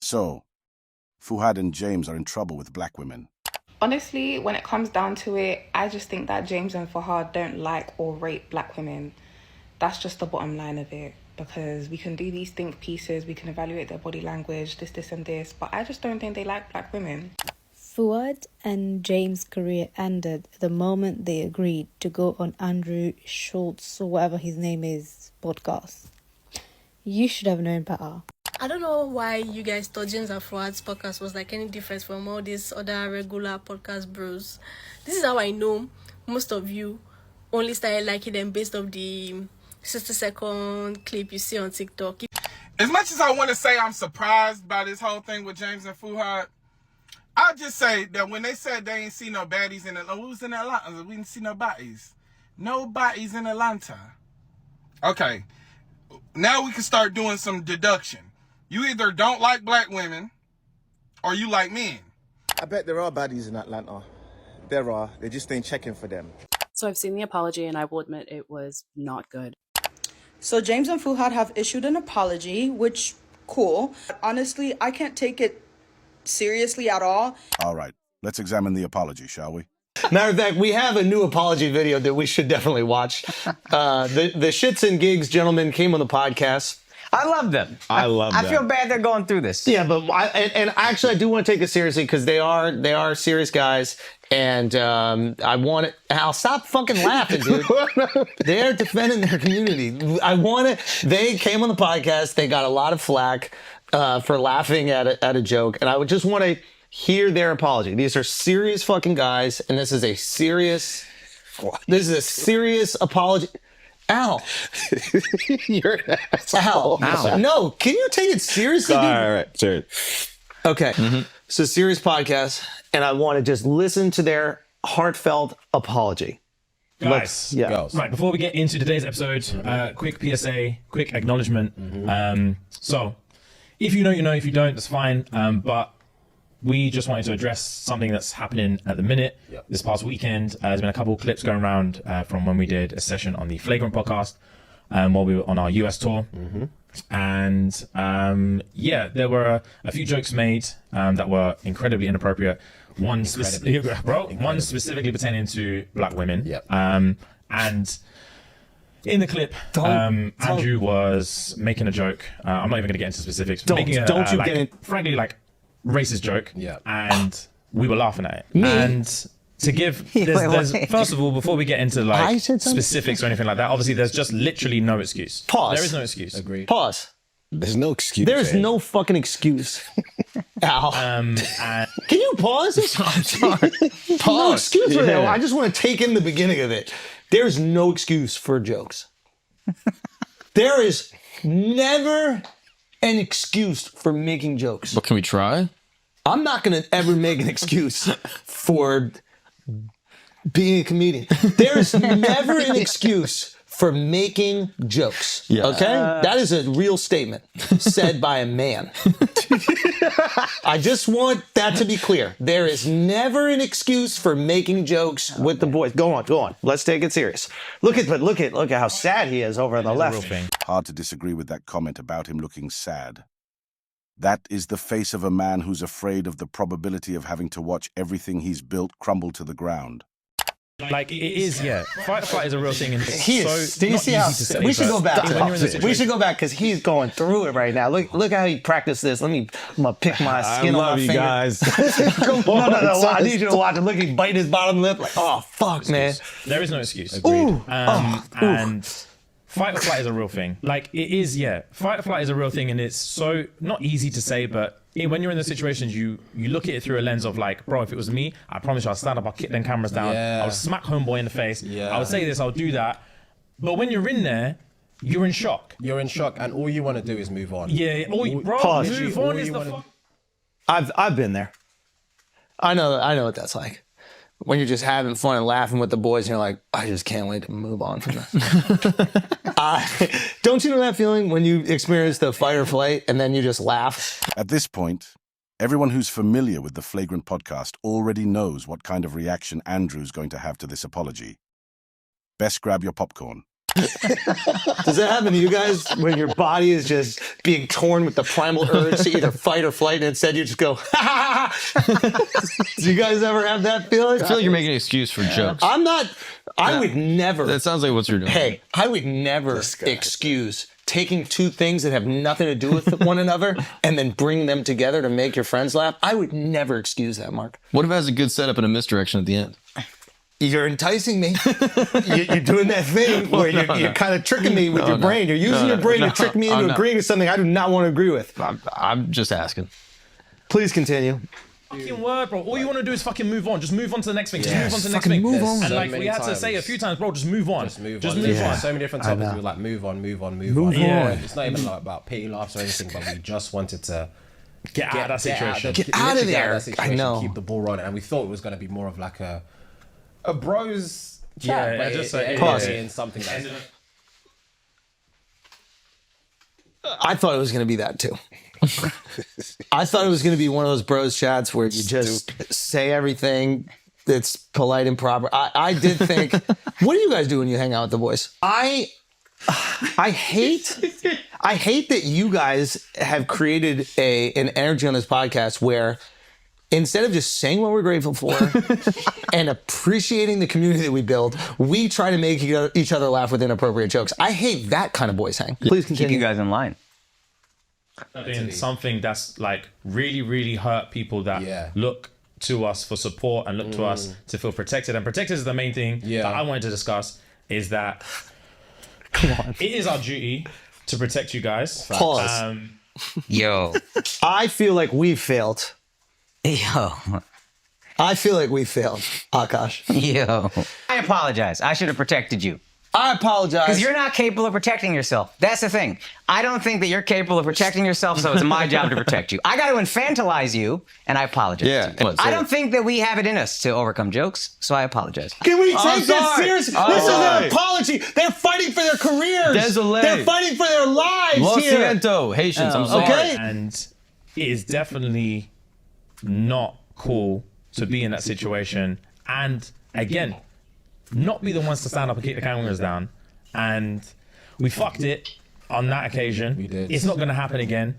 So, Fuhad and James are in trouble with black women. Honestly, when it comes down to it, I just think that James and Fuhad don't like or rate black women. That's just the bottom line of it. Because we can do these think pieces, we can evaluate their body language, this and this, but I just don't think they like black women. Fuhad and James' career ended the moment they agreed to go on Andrew Schulz, or whatever his name is, podcast. You should have known better. I don't know why you guys thought James and Fuhad's podcast was like any different from all these other regular podcast bros. This is how I know most of you only started liking them based off the 60-second clip you see on TikTok. As much as I want to say I'm surprised by this whole thing with James and Fuhad, I'll just say that when they said they ain't see no baddies in Atlanta, we was in Atlanta, we didn't see no bodies. No bodies in Atlanta. Okay, now we can start doing some deduction. You either don't like black women or you like men. I bet there are baddies in Atlanta. There are. They just ain't checking for them. So I've seen the apology and I will admit it was not good. So James and Fuhad have issued an apology, which, cool. Honestly, I can't take it seriously at all. All right, let's examine the apology, shall we? Matter of fact, we have a new apology video that we should definitely watch. The Shits and Gigs gentlemen came on the podcast. I love them. I feel bad they're going through this. Yeah, but I do want to take it seriously because they are serious guys, and I want it. Al, stop fucking laughing, dude. They're defending their community. They came on the podcast. They got a lot of flack for laughing at a joke, and I would just want to hear their apology. These are serious fucking guys, and this is a serious apology. Al. You're an asshole. Al. No, can you take it seriously? All right, sure. Okay, It's a serious podcast, and I want to just listen to their heartfelt apology. Guys, right, before we get into today's episode, quick PSA, quick acknowledgement. So, if you know, you know. If you don't, that's fine. But we just wanted to address something that's happening at the minute. This past weekend, there's been a couple of clips going around from when we did a session on the Flagrant podcast while we were on our US tour. And there were a few jokes made that were incredibly inappropriate. One specifically pertaining to black women. And in the clip, Andrew was making a joke. I'm not even going to get into specifics. Frankly, racist joke, and we were laughing at it. And to give, first of all, before we get into specifics or anything like that, obviously there's just literally no excuse. Pause. There is no excuse. Agreed. Pause. There's no excuse. There's no fucking excuse. Al. Can you pause? I'm sorry. No excuse for that. I just want to take in the beginning of it. There's no excuse for jokes. There is never an excuse for making jokes. But can we try? I'm not going to ever make an excuse for being a comedian. There's never an excuse for making jokes. Okay? That is a real statement said by a man. I just want that to be clear. There is never an excuse for making jokes with the boys. Go on. Let's take it serious. Look at how sad he is over on the left. Hard to disagree with that comment about him looking sad. That is the face of a man who's afraid of the probability of having to watch everything he's built crumble to the ground. It is, Fight or flight is a real thing, and He is. Do you see how we should go back? We should go back because he's going through it right now. Look how he practiced this. I'm gonna pick my skin on my finger. Guys. Come on, no. I need you to watch it. Look, he bite his bottom lip. Oh fuck, man. There is no excuse. Ooh. And fight or flight is a real thing. It is, Fight or flight is a real thing, and it's so not easy to say, but when you're in those situations, you look at it through a lens of bro, if it was me, I promise you, I'll stand up, I'll kick them cameras down, I'll smack homeboy in the face, I'll say this, I'll do that. But when you're in there, you're in shock. You're in shock, and all you want to do is move on. Pause. Move on is the fuck. I've been there. I know what that's like. When you're just having fun and laughing with the boys, and you're like, I just can't wait to move on from this. Don't you know that feeling when you experience the fight or flight and then you just laugh? At this point, everyone who's familiar with the Flagrant podcast already knows what kind of reaction Andrew's going to have to this apology. Best grab your popcorn. Does that happen to you guys when your body is just being torn with the primal urge to either fight or flight, and instead you just go, ha ha ha? Do you guys ever have that feeling? I feel like you're making an excuse for jokes. I'm not. I would never. That sounds like what you're doing. Hey, I would never excuse taking two things that have nothing to do with one another and then bring them together to make your friends laugh. I would never excuse that, Mark. What if it has a good setup and a misdirection at the end? You're enticing me. You're doing that thing where you're kind of tricking me with your brain. You're using your brain to trick me into agreeing to something I do not want to agree with. I'm just asking. Please continue. Fucking word, bro. All you want to do is fucking move on. Just move on to the next thing. Just move on to the next thing. Move on. And like we had to say a few times, bro, just move on. Just move on. There's so many different topics. We were like, move on. Yeah. It's not even like about pity laughs or anything, but we just wanted to get out of that situation. Get out of there. I know. Keep the ball rolling, and we thought it was going to be more of like a bros chat. Yeah, but just pause. in something that's I thought it was going to be that too. I thought it was going to be one of those bros chats where you just say everything that's polite and proper. I did think, what do you guys do when you hang out with the boys? I hate that you guys have created an energy on this podcast where instead of just saying what we're grateful for and appreciating the community that we build, we try to make each other laugh with inappropriate jokes. I hate that kind of boys hang. Please continue. Keep you guys in line. In something that's like really, really hurt people that look to us for support and look to us to feel protected. And protected is the main thing that I wanted to discuss, is that it is our duty to protect you guys. Pause. Yo. I feel like we failed. Yo. I feel like we failed, Akash. Yo. I apologize. I should have protected you. I apologize. Because you're not capable of protecting yourself. That's the thing. I don't think that you're capable of protecting yourself, so it's my job to protect you. I got to infantilize you, and I apologize. Yeah. To you. I don't think that we have it in us to overcome jokes, so I apologize. Can we take this seriously? This is an apology. They're fighting for their careers. Désolé. They're fighting for their lives Lo here. siento. Haitians, I'm sorry. Okay. And it is definitely not cool to be in that situation. And again, not be the ones to stand up and kick the cameras down. And we fucked it on that occasion. We did. It's not going to happen again.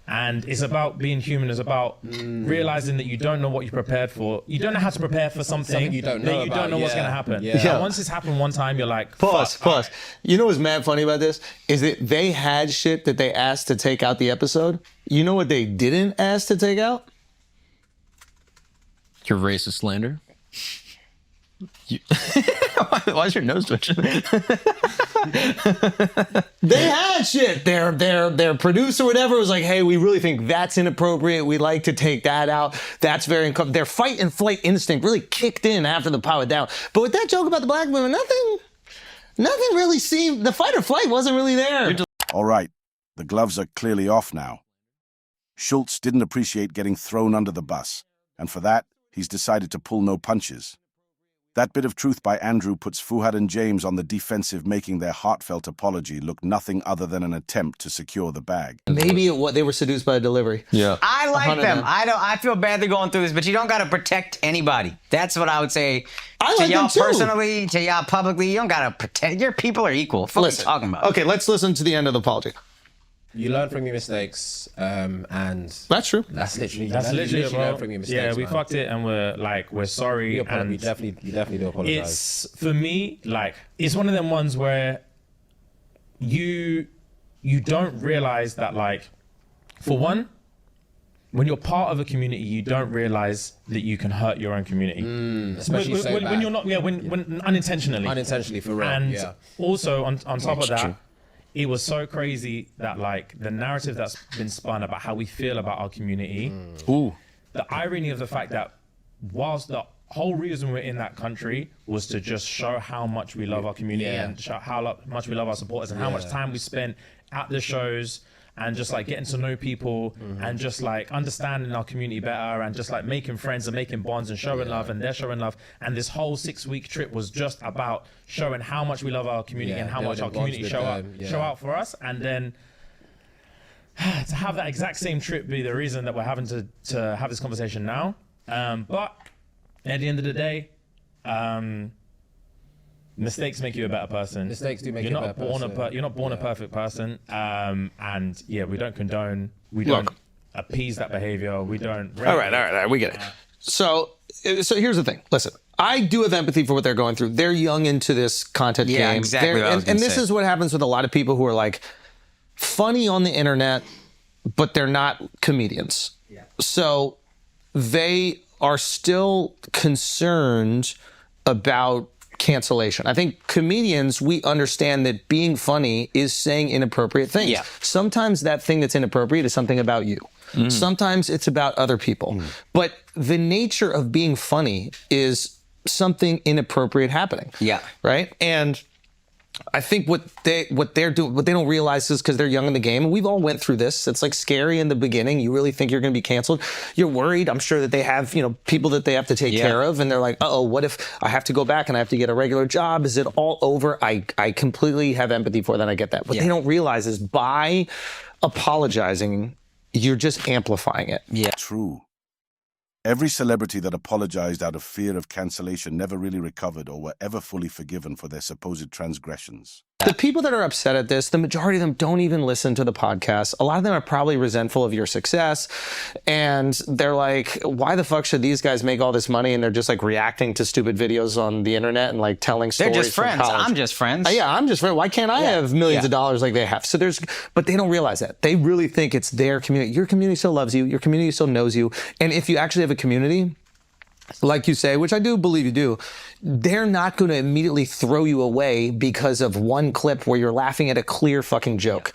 And it's about being human. It's about realizing that you don't know what you're prepared for. You don't know how to prepare for something you don't that know you don't know what's going to happen. Yeah. And once it's happened one time, you're like, Pause. fuck. You know what's mad funny about this? Is that they had shit that they asked to take out the episode. You know what they didn't ask to take out? Your racist slander. Why is your nose twitching? They had shit. Their producer, whatever, was like, "Hey, we really think that's inappropriate. We'd like to take that out. That's very uncomfortable." Their fight and flight instinct really kicked in after the power down. But with that joke about the black women, nothing really seemed. The fight or flight wasn't really there. All right, the gloves are clearly off now. Schulz didn't appreciate getting thrown under the bus, and for that, he's decided to pull no punches. That bit of truth by Andrew puts Fuhad and James on the defensive, making their heartfelt apology look nothing other than an attempt to secure the bag. Maybe they were seduced by a delivery. Yeah. I like them. I feel bad they're going through this, but you don't got to protect anybody. That's what I would say. I to like y'all them too. personally, to y'all publicly, you don't got to protect. Your people are equal. What are you talking about? Okay, let's listen to the end of the apology. You learn from your mistakes, and that's true. That's literally Bro. learn from your mistakes. Yeah, we man. fucked it, and we're sorry. You And definitely do apologize. it's, for me, like, it's one of them ones where you don't realize that, like, for one, when you're part of a community, you don't realize that you can hurt your own community. Especially when you're not, when unintentionally. Unintentionally, for real. And yeah. also on top of that, it was so crazy that, like, the narrative that's been spun about how we feel about our community, the irony of the fact that whilst the whole reason we're in that country was to just show how much we love our community and show how much we love our supporters and how much time we spent at the shows and just like getting to know people and just like understanding our community better and just like making friends and making bonds and showing love, and they're showing love. And this whole 6-week trip was just about showing how much we love our community and how much our community show out for us. And then to have that exact same trip be the reason that we're having to have this conversation now. But at the end of the day, Mistakes make you a better person. Mistakes do make you a better person. You're not born a perfect person. And yeah, we don't condone. We don't appease that behavior. We don't. All right. We get it. So here's the thing. Listen, I do have empathy for what they're going through. They're young into this content game. Yeah, exactly. And this is what happens with a lot of people who are like funny on the internet, but they're not comedians. Yeah. So they are still concerned about cancellation. I think comedians, we understand that being funny is saying inappropriate things. Yeah. Sometimes that thing that's inappropriate is something about you. Sometimes it's about other people. But the nature of being funny is something inappropriate happening. Yeah. Right? And I think what they don't realize is because they're young in the game, and we've all went through this. It's like scary in the beginning. You really think you're going to be canceled. You're worried. I'm sure that they have, people that they have to take care of, and they're like, uh-oh, what if I have to go back and I have to get a regular job? Is it all over? I completely have empathy for that. I get that. What they don't realize is by apologizing, you're just amplifying it. Yeah. True. Every celebrity that apologized out of fear of cancellation never really recovered or were ever fully forgiven for their supposed transgressions. The people that are upset at this, the majority of them don't even listen to the podcast. A lot of them are probably resentful of your success. And they're like, why the fuck should these guys make all this money? And they're just like reacting to stupid videos on the internet and like telling stories. They're just friends. I'm just friends. Yeah, I'm just friends. Why can't I have millions of dollars like they have? So but they don't realize that. They really think it's their community. Your community still loves you. Your community still knows you. And if you actually have a community, like you say, which I do believe you do, they're not going to immediately throw you away because of one clip where you're laughing at a clear fucking joke.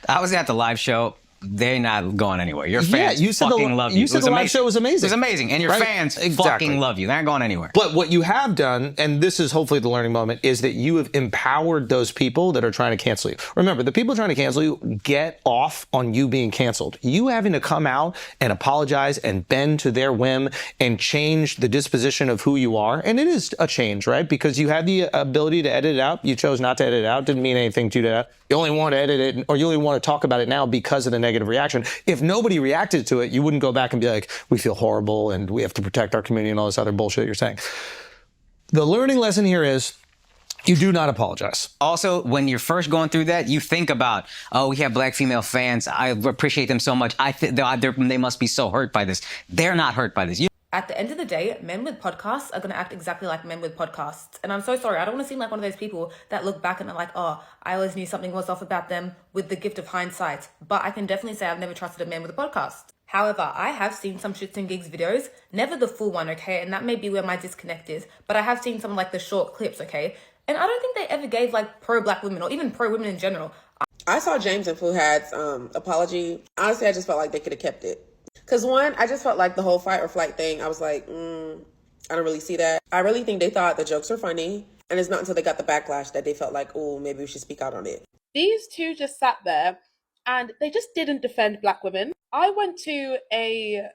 I was at the live show. They're not going anywhere. Your fans you said fucking love you. You said the live show was amazing. It was amazing. And your fans fucking love you. They're not going anywhere. But what you have done, and this is hopefully the learning moment, is that you have empowered those people that are trying to cancel you. Remember, the people trying to cancel you get off on you being canceled. You having to come out and apologize and bend to their whim and change the disposition of who you are. And it is a change, right? Because you had the ability to edit it out. You chose not to edit it out. Didn't mean anything to you. You only want to edit it, or you only want to talk about it now because of the negative reaction. If nobody reacted to it, you wouldn't go back and be like, we feel horrible and we have to protect our community and all this other bullshit you're saying. The learning lesson here is you do not apologize. Also, when you're first going through that, you think about, oh, we have black female fans. I appreciate them so much. They must be so hurt by this. They're not hurt by this. At the end of the day, men with podcasts are going to act exactly like men with podcasts. And I'm so sorry. I don't want to seem like one of those people that look back and are like, oh, I always knew something was off about them with the gift of hindsight. But I can definitely say I've never trusted a man with a podcast. However, I have seen some Shits and Gigs videos, never the full one, okay? And that may be where my disconnect is. But I have seen some like the short clips, okay? And I don't think they ever gave like pro-black women or even pro-women in general. I saw James and Fuhad's apology. Honestly, I just felt like they could have kept it. Because one, I just felt like the whole fight or flight thing, I was like, I don't really see that. I really think they thought the jokes were funny. And it's not until they got the backlash that they felt like, oh, maybe we should speak out on it. These two just sat there and they just didn't defend black women. I went to a,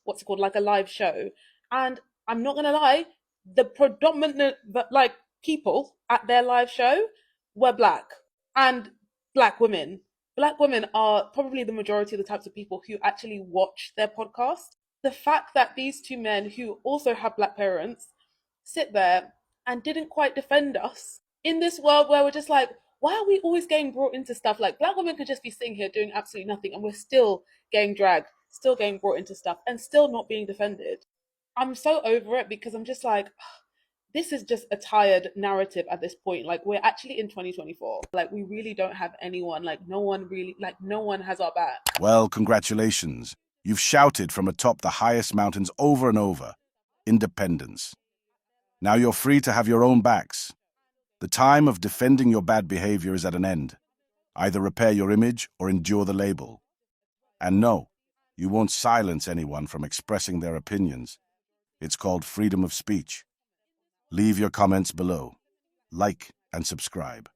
like a live show. And I'm not going to lie, the predominant, people at their live show were black and black women. Black women are probably the majority of the types of people who actually watch their podcast. The fact that these two men who also have black parents sit there and didn't quite defend us in this world where we're just like, why are we always getting brought into stuff? Like, black women could just be sitting here doing absolutely nothing and we're still getting dragged, still getting brought into stuff and still not being defended. I'm so over it because I'm just like, this is just a tired narrative at this point. Like, we're actually in 2024. Like, we really don't have anyone. Like, no one has our back. Well, congratulations. You've shouted from atop the highest mountains over and over. Independence. Now you're free to have your own backs. The time of defending your bad behavior is at an end. Either repair your image or endure the label. And no, you won't silence anyone from expressing their opinions. It's called freedom of speech. Leave your comments below. Like and subscribe.